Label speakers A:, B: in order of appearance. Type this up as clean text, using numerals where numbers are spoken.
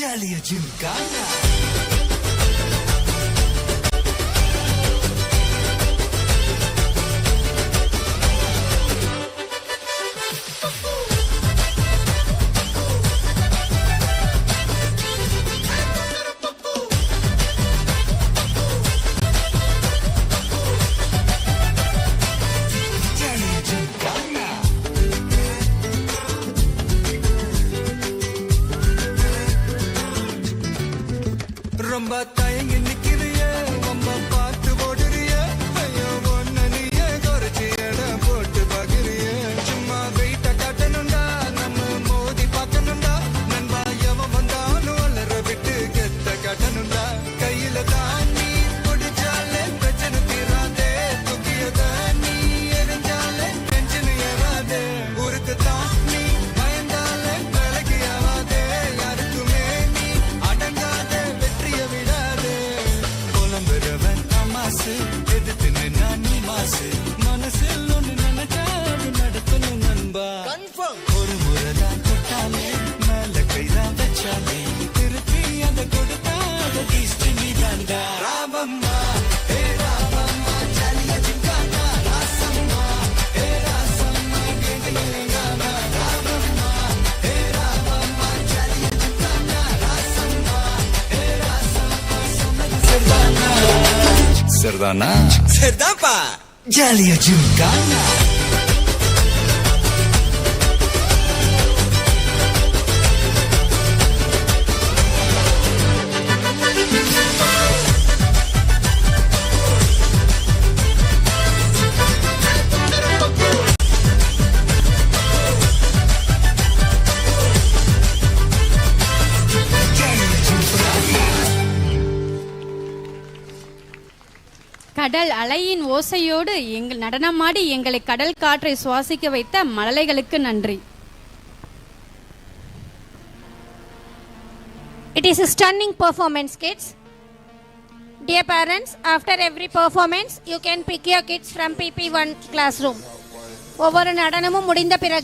A: ஜாலியா ஜிம்கானா. ரொம்ப தயங்கி நிக்கிறிய ரொம்ப பார்த்து ஓடுறிய ஐயோ ஒன்ன நீயே குறைச்சி இடம் போட்டு பாக்குறிய சும்மா வெயிட்ட காட்டணும்டா நம்ம மோதி பார்க்கணும்டா நண்பா எவன் வந்தாலும் வளர விட்டு கெத்த காட்டணும்டா கையில தாண்டி பிடிச்சாலே பிரச்சனை தீராதே தூக்கியத நீ எரிஞ்சாலே டென்ஷன் ஏறாதே ஊருக்கு தான் நீ பயந்தாலே விலகி ஆவாதே யாருக்குமே நீ அடங்காத வெற்றிய விடாதே புலம்புறவன் தமாசு எதிர்த்து நின்னா நீ மாசு மனசில் ஒண்ணு நினைச்சாது நடத்தணும் நண்பா ஒரு முறைதான் தொட்டாலே மேல கைதான் வச்சாலே திருப்பி அதை கொடுத்தாத கீஸ்டி நீ தாண்டா ராமம்மா ஏ ராமம்மா ஜாலியா ஜிம்கானா ராசம்மா ஏ ராசம்மா கேங்கலேங்கானா ராமம்மா ஏ ராமம்மா ஜாலியா ஜிம்கானா ராசம்மா ஏ ராசம்மா சொன்னது சரிதானா சரிதானா சரிதான்ப்பா ஜாலியா ஜிம்கானா.
B: கடல் அலையின் ஓசையோடு எங்கள் நடனமாடி எங்களை கடல் காற்றை சுவாசிக்க வைத்த மழலைகளுக்கு நன்றி.
C: It is a stunning performance, kids. Dear parents, after every performance, you can pick your kids from PP1 classroom. ஒவ்வொரு நடனமும் முடிந்த பிறகு